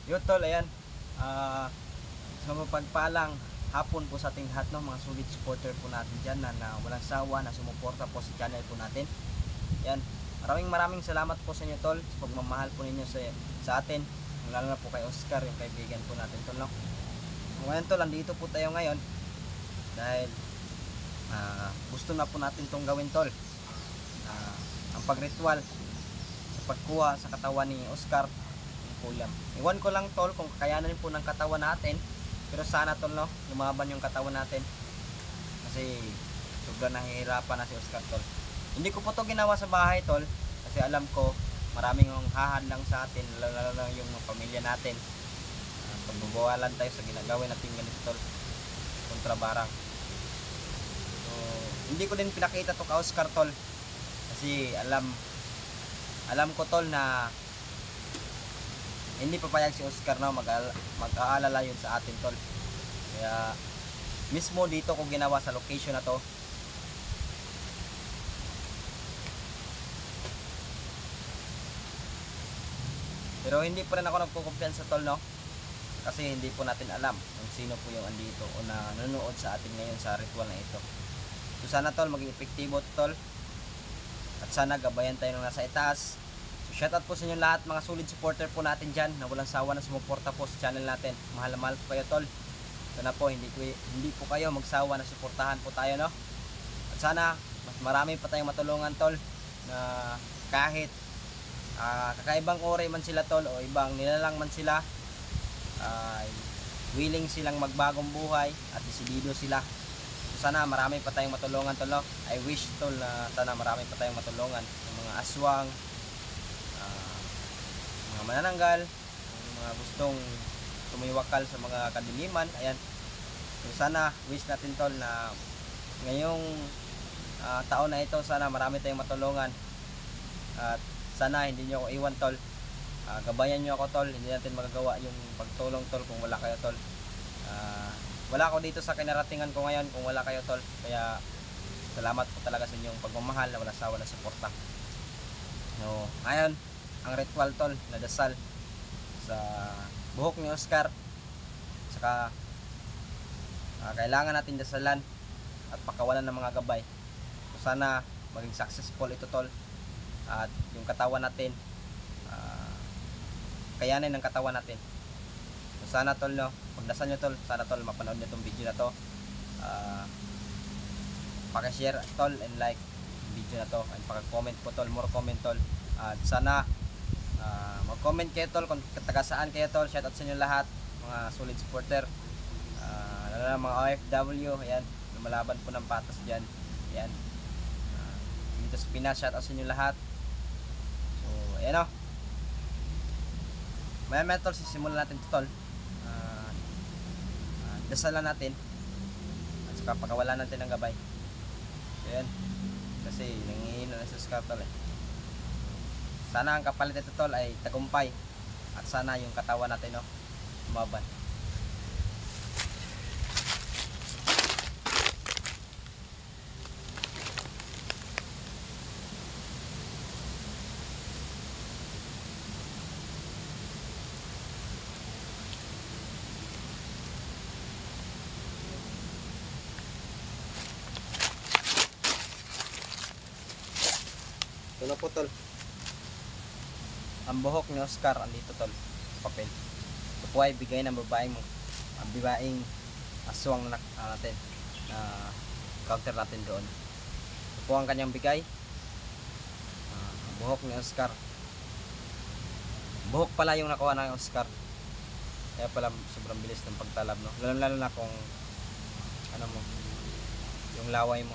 Yun tol, ayan. Sa mapagpalang hapon po sa ating lahat, no, mga solid supporter po natin dyan na walang sawa na sumuporta po sa channel po natin. Ayan, maraming salamat po sa inyo tol, sa pagmamahal po ninyo sa atin, lalo na po kay Oscar, yung kaibigan po natin tol, no. Ngayon tol, andito po tayo ngayon dahil gusto na po natin tong gawin tol, ang pagritual sa pagkuha sa katawan ni Oscar ng kulam. Iwan ko lang tol kung kakayanan po ng katawan natin, pero sana tol, no, lumaban yung katawan natin kasi sobrang nahihirapan na si Oscar tol. Hindi ko po to ginawa sa bahay tol kasi alam ko maraming hahadlang sa atin, lalo yung pamilya natin. Pagbubuwalan tayo sa ginagawin natin ganito tol, kontrabarang. So hindi ko din pinakita to ka Oscar tol kasi alam ko tol na hindi papayag si Oscar na mag-aalala yun sa atin tol. Kaya mismo dito ko ginawa sa location na to. Pero hindi pa rin ako nagkukumpiyansa tol, no, kasi hindi po natin alam kung sino po yung andito o na nanonood sa atin ngayon sa ritual na ito. So sana tol maging epektibo tol, at sana gabayan tayo ng nasa itaas. So shoutout po sa inyo lahat, mga solid supporter po natin dyan na walang sawa na sumuporta po sa channel natin. Mahal na mahal po kayo tol. Sana po hindi po kayo magsawa na suportahan po tayo, no. At sana mas marami pa tayong matulungan tol, na kahit kakaibang ore man sila tol o ibang nilalang man sila, willing silang magbagong buhay at desidido sila. So sana marami pa tayong matulungan tol, no? I wish tol na sana marami pa tayong matulungan ng mga aswang, mga manananggal, mga gustong tumiwakal sa mga kadiliman. Ayan, so sana wish natin tol na ngayong taon na ito sana marami tayong matulungan, at sana hindi nyo ako iwan tol. Gabayan nyo ako tol, hindi natin magagawa yung pagtulong tol kung wala kayo tol. Wala ako dito sa kinaratingan ko ngayon kung wala kayo tol. Kaya salamat po talaga sa inyong pagmamahal na walang sawa na suporta. So ngayon ang ritual tol na dasal sa buhok ni Oscar, saka kailangan natin dasalan at pakawalan ng mga gabay. So sana maging successful ito tol, at yung katawan natin, kayanin ng katawan natin. So sana tol, no, pagdasal nyo tol, sana tol mapanood nyo itong video na to. Pakishare tol and like yung video na to, and paka-comment po tol, more comment tol. At sana mag-comment kayo tol kung taga saan kayo tol. Shoutout sa inyo lahat, mga solid supporter, lalo na mga OFW. Ayan, lumalaban po ng patas dyan. Ayan, dito sa Pinas, shoutout sa inyo lahat. So ayan, o, maya tol, sisimulan natin ito tol. Dasalan natin at saka pakawalan natin ng gabay. So ayan, kasi nangihina na sa Oscar tol, eh. Sana ang kapalit ito tol ay tagumpay, at sana yung katawan natin, no, lumaban. Ito na po tol, ang buhok ni Oscar andito tol sa papel. Ito po ay bigay ng babaeng mo, ang babaeng aswang na natin na counter natin doon. Ito po ang kanyang bigay, ang buhok ni Oscar. Buhok pala yung nakuha ng Oscar, kaya pala sobrang bilis ng pagtalab, no, lalo na kung ano mo, yung laway mo.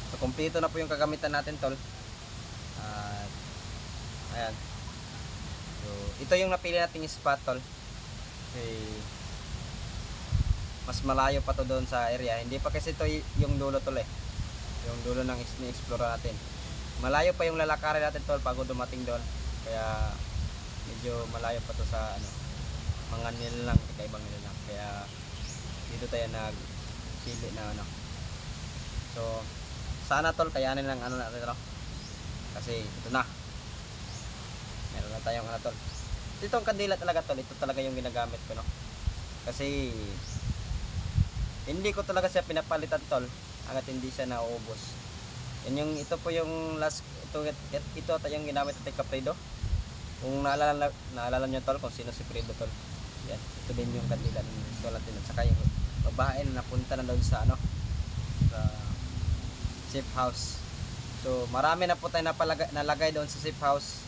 So kumpleto na po yung kagamitan natin tol. Ayan, so ito yung napili nating spot tol, okay. Mas malayo pa to doon sa area, hindi pa kasi ito yung dulo tol, eh, yung dulo ng ni-explore natin. Malayo pa yung lalakarin natin tol bago dumating doon, kaya medyo malayo pa to sa ano, mga nilalang, kakaibang nilalang. Kaya dito tayo nagpili na ano. So sana tol kayanin lang ano natin, no? Kasi ito na, meron na tayong ano tol, itong kandila talaga tol, ito talaga yung ginagamit ko, no? Kasi hindi ko talaga siya pinapalitan tol hanggat hindi siya nauubos. Ito po yung last, ito yung ginamit natin Caprido. Kung naalala nyo tol kung sino si Fredo tol. Yan, ito din yung kandila ng gusto natin. At saka yung babae na napunta na doon sa sa safe house. So marami na po tayo nalagay doon sa safe house.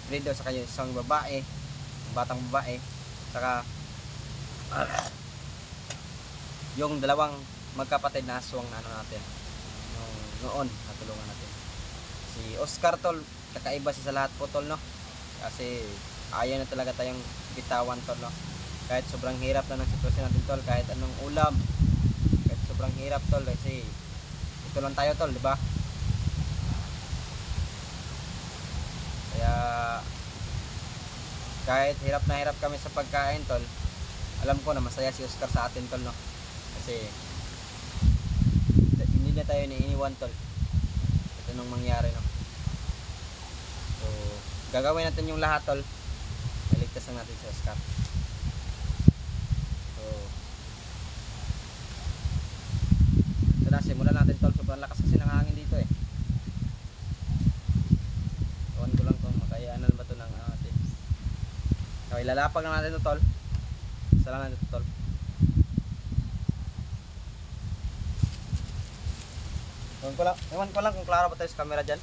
Fredo, saka yung isang babae, yung batang babae, saka yung dalawang magkapatid na aswang na natin noon natulungan natin. Si Oscar tol, kakaiba siya sa lahat po tol, no? Kasi ayaw na talaga tayong bitawan tol, no? Kahit sobrang hirap na ng sitwasyon natin tol, kahit anong ulam, kahit sobrang hirap tol, kasi ito lang tayo tol, di ba? Kaya kahit hirap na hirap kami sa pagkain tol, alam ko na masaya si Oscar sa atin tol, no? Kasi hindi na tayo iniiwan tol. Ito nung mangyari, no? So gagawin natin yung lahat tol, maligtas lang natin si Oscar. So ito na, simulan natin tol. Sobrang lakas kasi ng hangin dito eh. Ewan ko lang kung makayaanan ba ito ng atin. So ilalapag lang natin ito tol. Isa lang natin ito tol. Ewan ko lang kung klaro ba tayo sa camera dyan.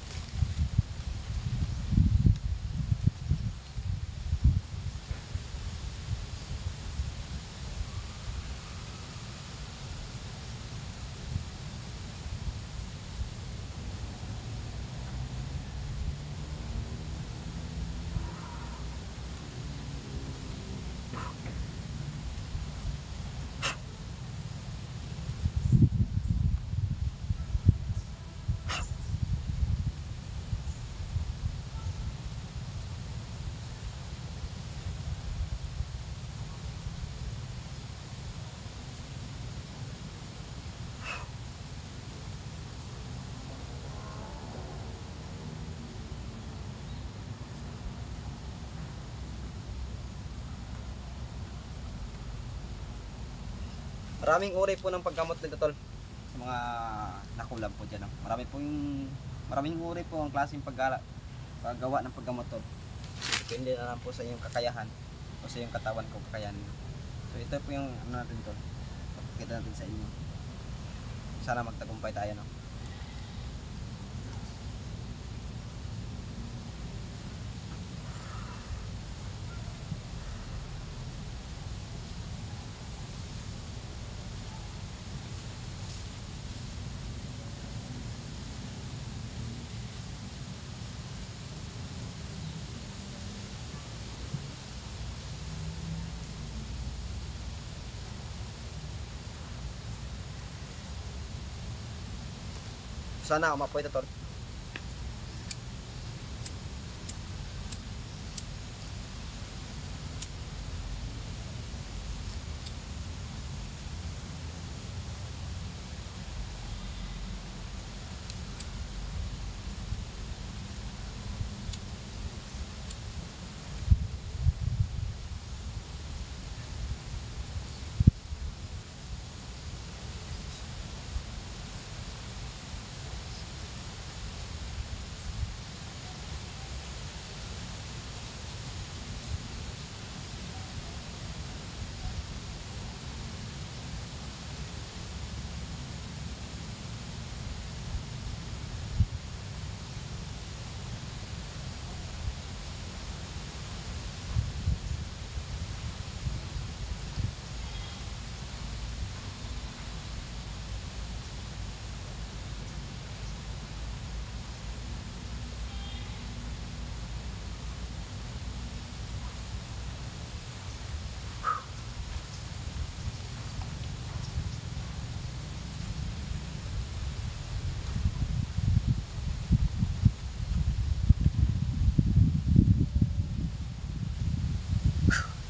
Maraming uri po ng paggamot nito tol. Sa mga nakulab po dyan, no? Maraming uri po ang klaseng paggawa ng paggamot tol. Depende na lang po sa inyong kakayahan o sa inyong katawan kung kakayanin. So ito po yung natin tol, pakikita natin sa inyo. Sana magtagumpay tayo, no? Sana umapoy ito tol.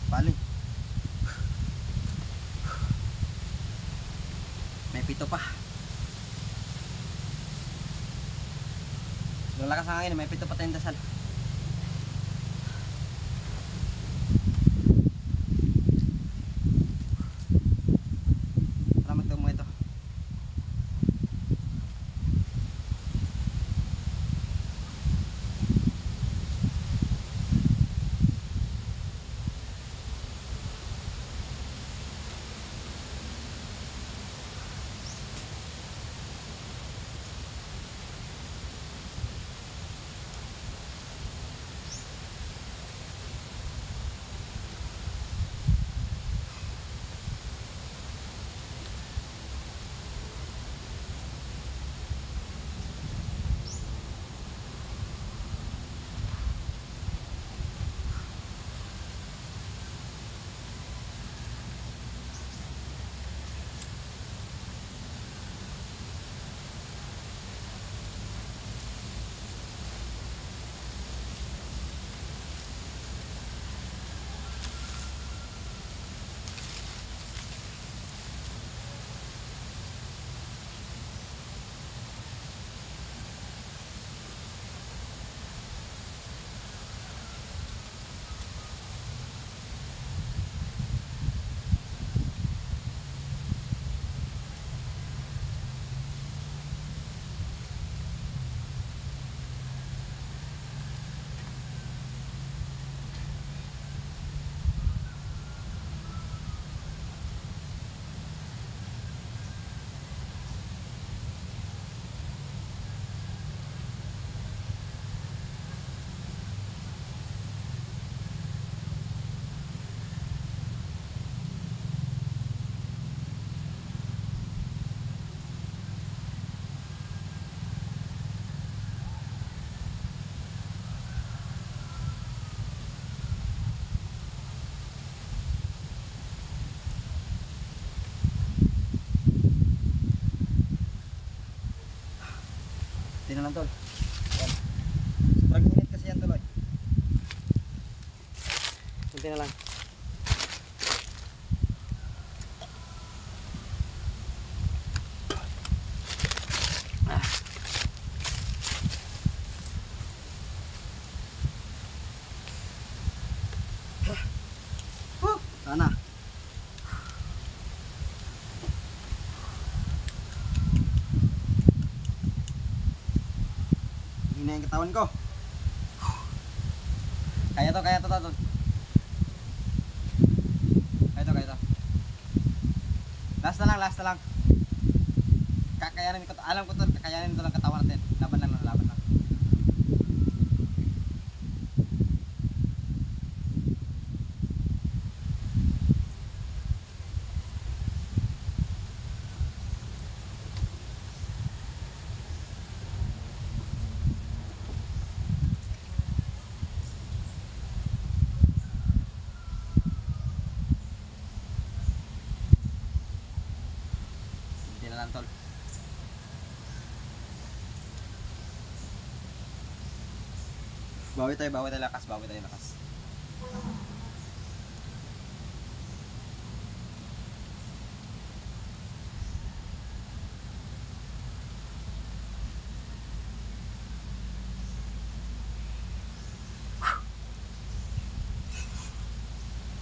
Bali. May pito pa. Yung lakas ng hangin, may pito pa tayong dasal. lang tol. Yan. Sobrang init kasi yan tol. Kunti na lang. Sana. Hina yung katawan ko. Kaya to tol. Kaya to. Last na lang. Kakayanin ko to. Alam ko to, kakayanin to lang katawan natin. Laban lang. Hindi na lang tol. Bawi tayo lakas.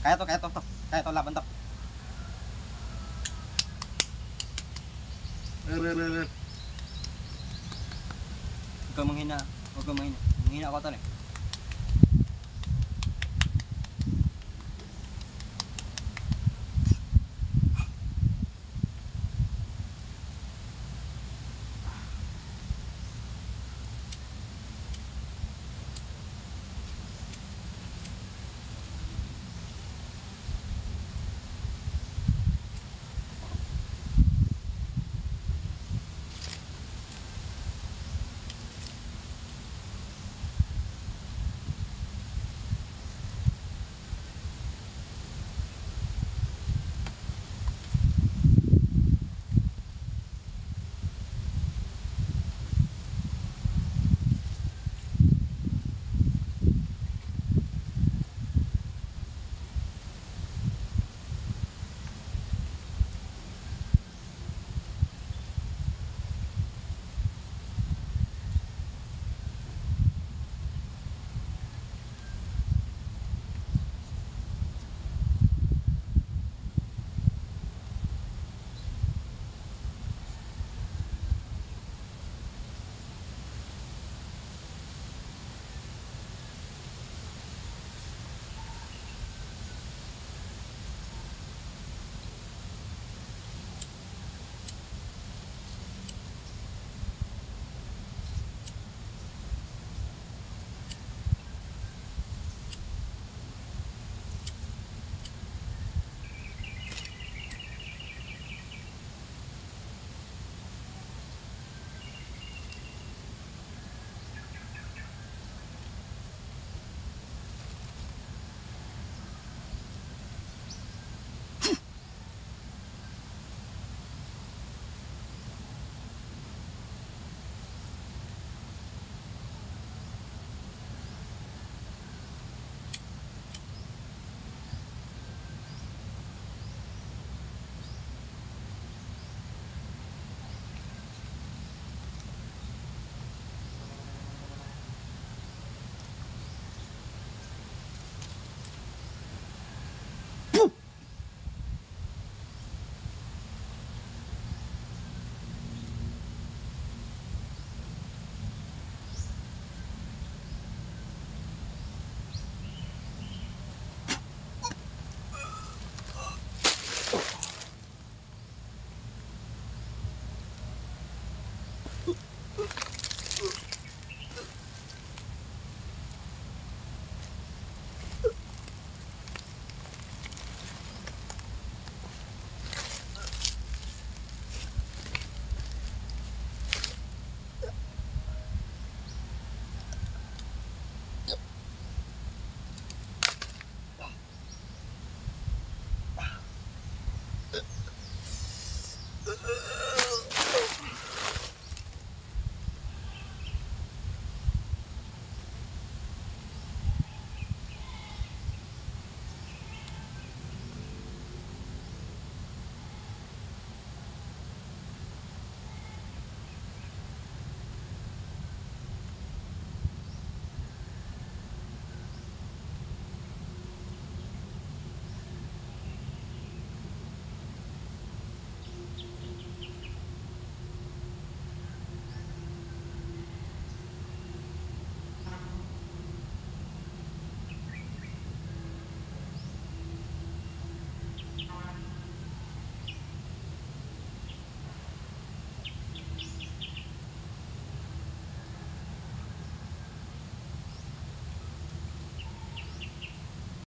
Kaya to, laban to. Huwag kang manghina. Manghina ako tol eh.